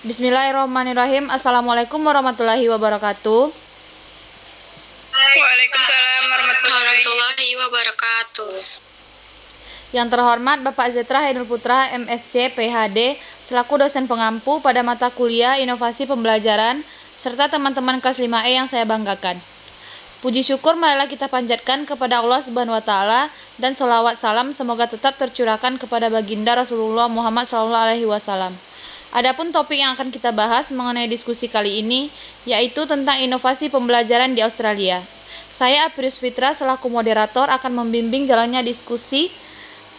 Bismillahirrahmanirrahim. Assalamualaikum warahmatullahi wabarakatuh. Waalaikumsalam warahmatullahi wabarakatuh. Yang terhormat Bapak Zetra Haidul Putra, MSc, PhD, selaku dosen pengampu pada mata kuliah Inovasi Pembelajaran, serta teman-teman kelas 5E yang saya banggakan. Puji syukur marilah kita panjatkan kepada Allah Subhanahu wa taala dan sholawat salam semoga tetap tercurahkan kepada baginda Rasulullah Muhammad SAW. Adapun topik yang akan kita bahas mengenai diskusi kali ini yaitu tentang inovasi pembelajaran di Australia. Saya Aprius Fitra selaku moderator akan membimbing jalannya diskusi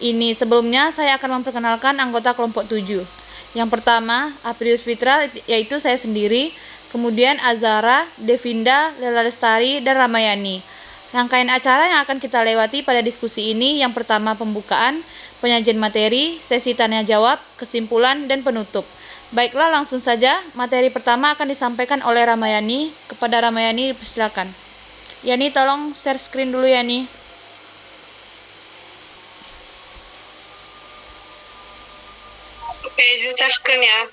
ini. Sebelumnya saya akan memperkenalkan anggota kelompok 7. Yang pertama, Aprius Fitra yaitu saya sendiri, kemudian Azara, Devinda, Lela Lestari, dan Ramayani. Rangkaian acara yang akan kita lewati pada diskusi ini yang pertama pembukaan, penyajian materi, sesi tanya jawab, kesimpulan, dan penutup. Baiklah, langsung saja materi pertama akan disampaikan oleh Ramayani. Kepada Ramayani persilakan. Yani, tolong share screen dulu Yani. Oke, izin share screen ya.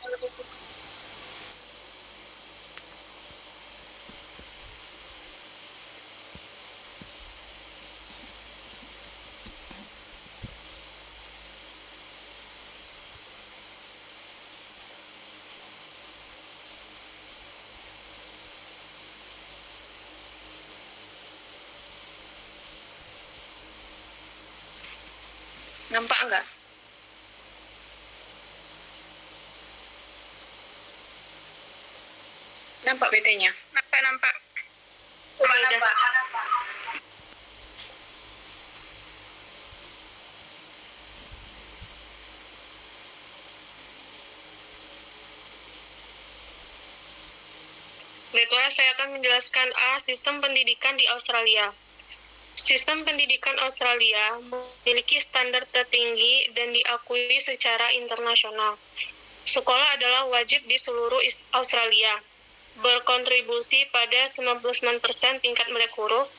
Nampak enggak? Nampak PT-nya? Nampak. Coba nampak. Baiklah, saya akan menjelaskan sistem pendidikan di Australia. Sistem pendidikan Australia memiliki standar tertinggi dan diakui secara internasional. Sekolah adalah wajib di seluruh Australia. Berkontribusi pada 99% tingkat melek huruf.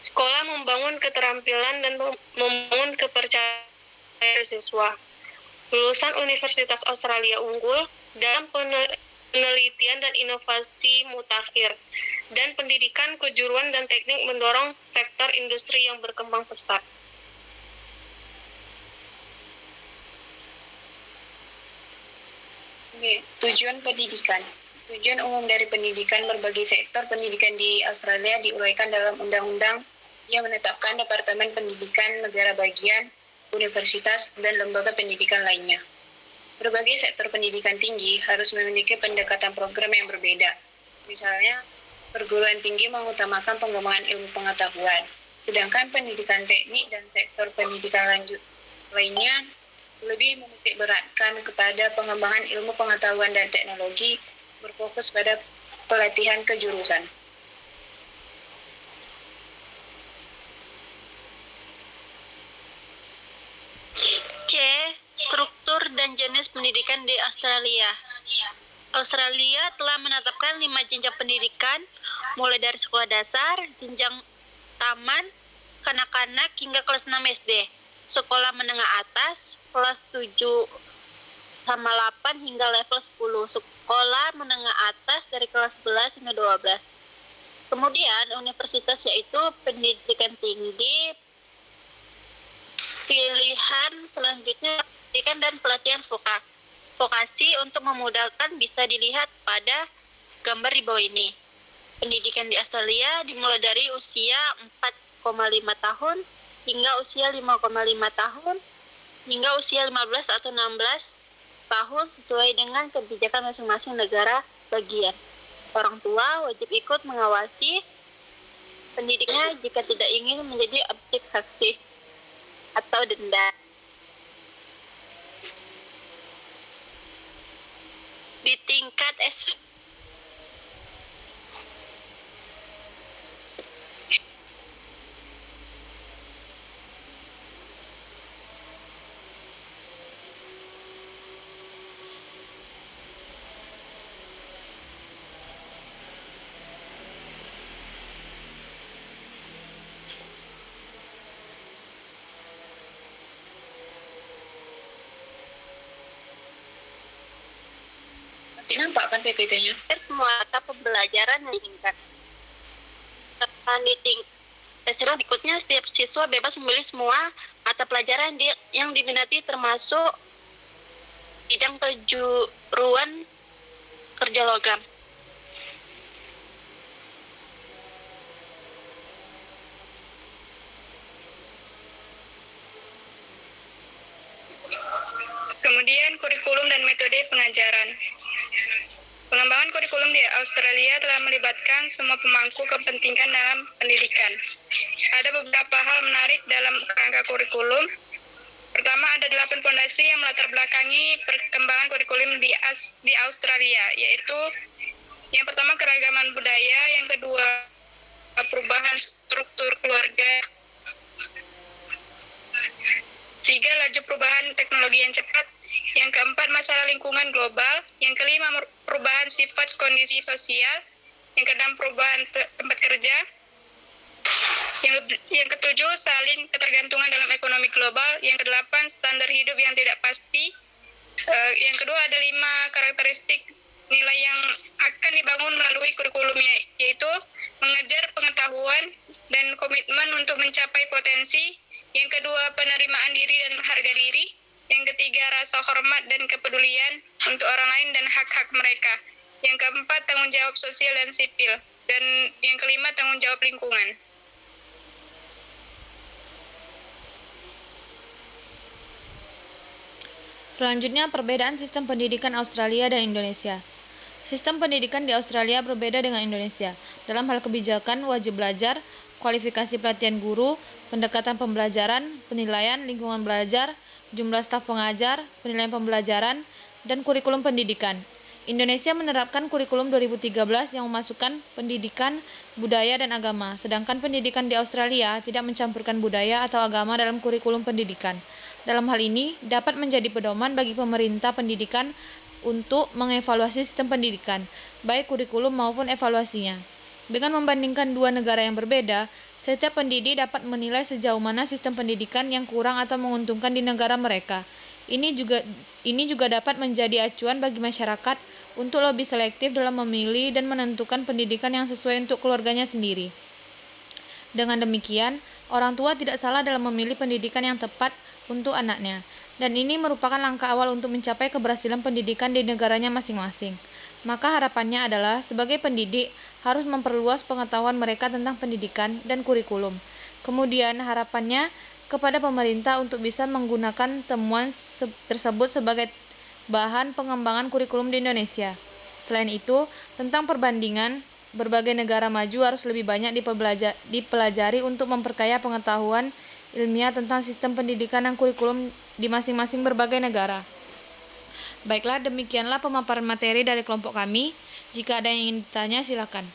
Sekolah membangun keterampilan dan membangun kepercayaan siswa. Lulusan Universitas Australia unggul dalam penelitian dan inovasi mutakhir, dan pendidikan kejuruan dan teknik mendorong sektor industri yang berkembang pesat. Tujuan pendidikan. Tujuan umum dari pendidikan berbagai sektor pendidikan di Australia diuraikan dalam undang-undang yang menetapkan Departemen Pendidikan Negara Bagian, universitas, dan lembaga pendidikan lainnya. Berbagai sektor pendidikan tinggi harus memiliki pendekatan program yang berbeda. Misalnya, perguruan tinggi mengutamakan pengembangan ilmu pengetahuan, sedangkan pendidikan teknik dan sektor pendidikan lanjut lainnya lebih menitik beratkan kepada pengembangan ilmu pengetahuan dan teknologi, berfokus pada pelatihan kejurusan. C. Struktur dan jenis pendidikan di Australia. Australia telah menetapkan 5 jenjang pendidikan, mulai dari sekolah dasar, jenjang taman, kanak-kanak, hingga kelas 6 SD. Sekolah menengah atas, kelas 7 sama 8 hingga level 10. Sekolah menengah atas dari kelas 11 hingga 12. Kemudian universitas yaitu pendidikan tinggi. Pilihan selanjutnya pendidikan dan pelatihan vokasi untuk memudahkan bisa dilihat pada gambar di bawah ini. Pendidikan di Australia dimulai dari usia 4,5 tahun hingga usia 5,5 tahun hingga usia 15 atau 16 tahun sesuai dengan kebijakan masing-masing negara bagian. Orang tua wajib ikut mengawasi pendidiknya jika tidak ingin menjadi objek sanksi atau denda. Di tingkat Nampak kan PPT-nya? Semua mata pembelajaran yang diinginkan. Secara berikutnya, setiap siswa bebas memilih semua mata pelajaran yang diminati termasuk bidang kejuruan kerja logam. Kemudian kurikulum dan metode pengajaran. Pengembangan kurikulum di Australia telah melibatkan semua pemangku kepentingan dalam pendidikan. Ada beberapa hal menarik dalam kerangka kurikulum. Pertama, ada 8 fondasi yang melatar belakangi perkembangan kurikulum di Australia, yaitu yang pertama keragaman budaya, yang kedua perubahan struktur keluarga, 3 laju perubahan teknologi yang cepat, yang keempat masalah lingkungan global, yang kelima perubahan sifat kondisi sosial, yang keenam perubahan tempat kerja, yang ketujuh saling ketergantungan dalam ekonomi global, yang kedelapan standar hidup yang tidak pasti, yang kedua ada 5 karakteristik nilai yang akan dibangun melalui kurikulumnya, yaitu mengejar pengetahuan dan komitmen untuk mencapai potensi, yang kedua penerimaan diri dan harga diri, yang ketiga rasa hormat dan kepedulian untuk orang lain dan hak-hak mereka, yang keempat tanggung jawab sosial dan sipil, dan yang kelima tanggung jawab lingkungan. Selanjutnya, perbedaan sistem pendidikan Australia dan Indonesia. Sistem pendidikan di Australia berbeda dengan Indonesia dalam hal kebijakan wajib belajar, kualifikasi pelatihan guru, pendekatan pembelajaran, penilaian lingkungan belajar, jumlah staf pengajar, penilaian pembelajaran, dan kurikulum pendidikan. Indonesia menerapkan kurikulum 2013 yang memasukkan pendidikan, budaya, dan agama, sedangkan pendidikan di Australia tidak mencampurkan budaya atau agama dalam kurikulum pendidikan. Dalam hal ini, dapat menjadi pedoman bagi pemerintah pendidikan untuk mengevaluasi sistem pendidikan, baik kurikulum maupun evaluasinya. Dengan membandingkan dua negara yang berbeda, setiap pendidik dapat menilai sejauh mana sistem pendidikan yang kurang atau menguntungkan di negara mereka. Ini juga dapat menjadi acuan bagi masyarakat untuk lebih selektif dalam memilih dan menentukan pendidikan yang sesuai untuk keluarganya sendiri. Dengan demikian, orang tua tidak salah dalam memilih pendidikan yang tepat untuk anaknya, dan ini merupakan langkah awal untuk mencapai keberhasilan pendidikan di negaranya masing-masing. Maka harapannya adalah sebagai pendidik harus memperluas pengetahuan mereka tentang pendidikan dan kurikulum. Kemudian harapannya kepada pemerintah untuk bisa menggunakan temuan tersebut sebagai bahan pengembangan kurikulum di Indonesia. Selain itu, tentang perbandingan berbagai negara maju harus lebih banyak dipelajari untuk memperkaya pengetahuan ilmiah tentang sistem pendidikan dan kurikulum di masing-masing berbagai negara. Baiklah, demikianlah pemaparan materi dari kelompok kami. Jika ada yang ingin ditanya, silakan.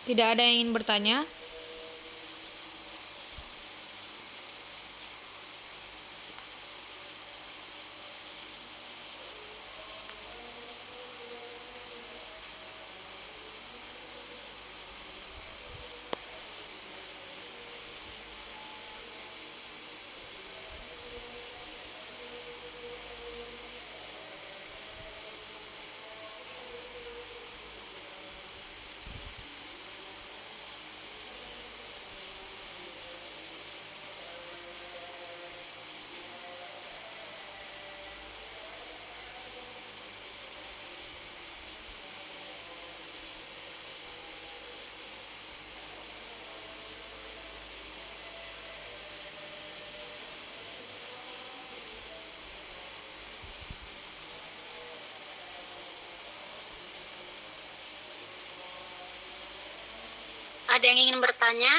Tidak ada yang ingin bertanya? Ada yang ingin bertanya?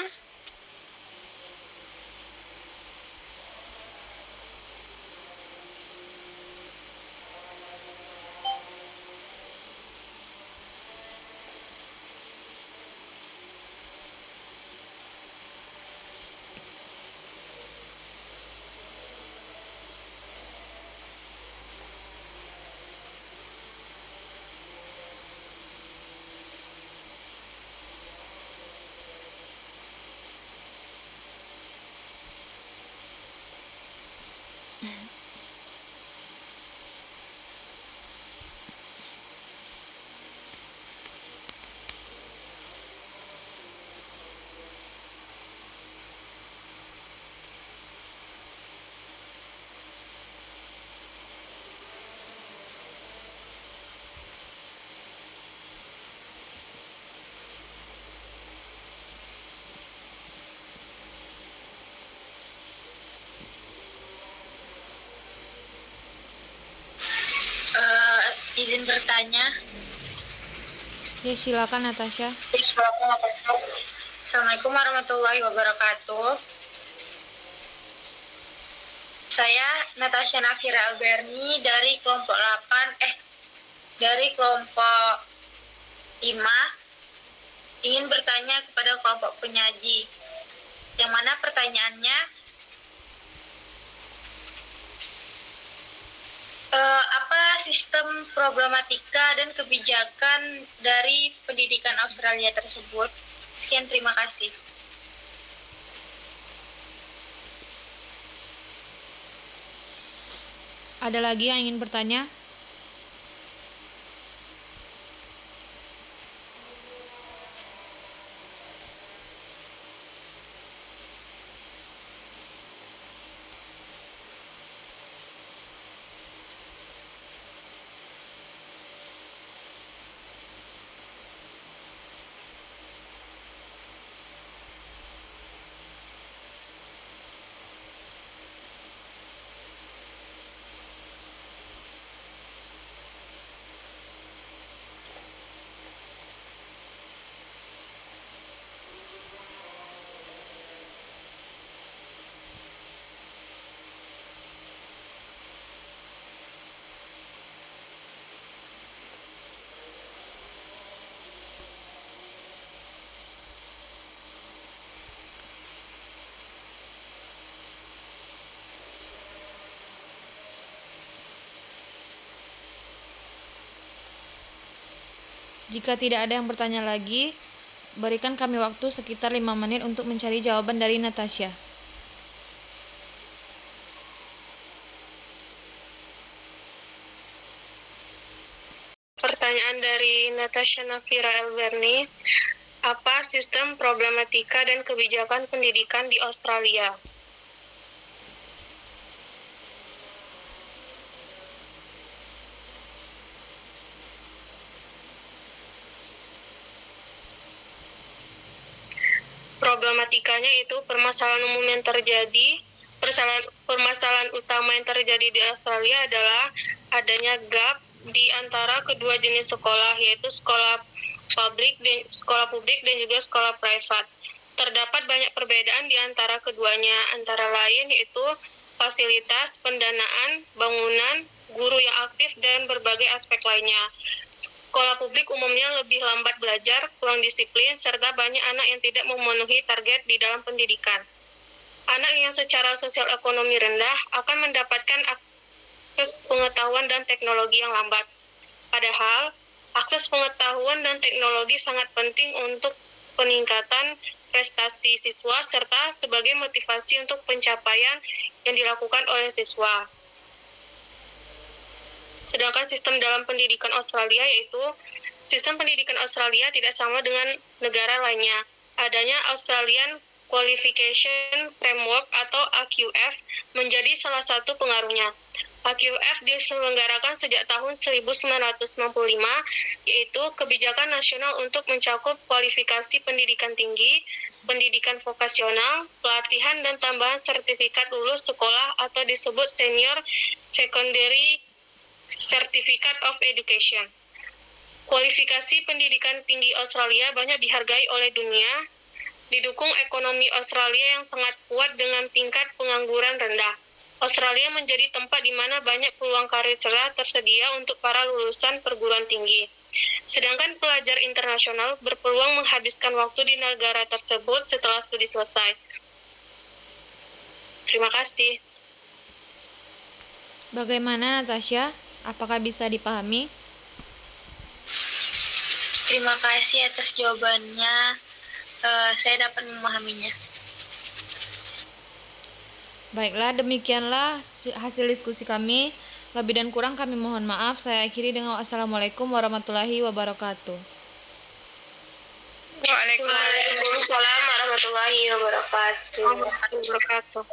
izin bertanya. Ya, silakan Natasha. Assalamualaikum warahmatullahi wabarakatuh. Saya Natasha Nafira Alberni dari kelompok 5 ingin bertanya kepada kelompok penyaji. Yang mana pertanyaannya, apa sistem problematika dan kebijakan dari pendidikan Australia tersebut? Sekian, terima kasih. Ada lagi yang ingin bertanya? Jika tidak ada yang bertanya lagi, berikan kami waktu sekitar 5 menit untuk mencari jawaban dari Natasha. Pertanyaan dari Natasha Nafira Alberni, apa sistem problematika dan kebijakan pendidikan di Australia? Problematikanya itu permasalahan umum yang terjadi. Permasalahan utama yang terjadi di Australia adalah adanya gap di antara kedua jenis sekolah, yaitu sekolah publik dan juga sekolah privat. Terdapat banyak perbedaan di antara keduanya, antara lain yaitu fasilitas, pendanaan, bangunan, guru yang aktif, dan berbagai aspek lainnya. Sekolah publik umumnya lebih lambat belajar, kurang disiplin, serta banyak anak yang tidak memenuhi target di dalam pendidikan. Anak yang secara sosial ekonomi rendah akan mendapatkan akses pengetahuan dan teknologi yang lambat. Padahal, akses pengetahuan dan teknologi sangat penting untuk peningkatan prestasi siswa serta sebagai motivasi untuk pencapaian yang dilakukan oleh siswa. Sedangkan sistem dalam pendidikan Australia yaitu sistem pendidikan Australia tidak sama dengan negara lainnya. Adanya Australian Qualification Framework atau AQF menjadi salah satu pengaruhnya. AQF diselenggarakan sejak tahun 1995, yaitu kebijakan nasional untuk mencakup kualifikasi pendidikan tinggi, pendidikan vokasional, pelatihan dan tambahan sertifikat lulus sekolah atau disebut Senior Secondary Certificate of Education. Kualifikasi pendidikan tinggi Australia banyak dihargai oleh dunia, didukung ekonomi Australia yang sangat kuat dengan tingkat pengangguran rendah. Australia menjadi tempat di mana banyak peluang karir cerah tersedia untuk para lulusan perguruan tinggi. Sedangkan pelajar internasional berpeluang menghabiskan waktu di negara tersebut setelah studi selesai. Terima kasih. Bagaimana Natasha? Apakah bisa dipahami? Terima kasih atas jawabannya. Saya dapat memahaminya. Baiklah, demikianlah hasil diskusi kami. Lebih dan kurang kami mohon maaf. Saya akhiri dengan wassalamualaikum warahmatullahi wabarakatuh. Waalaikumsalam warahmatullahi wabarakatuh.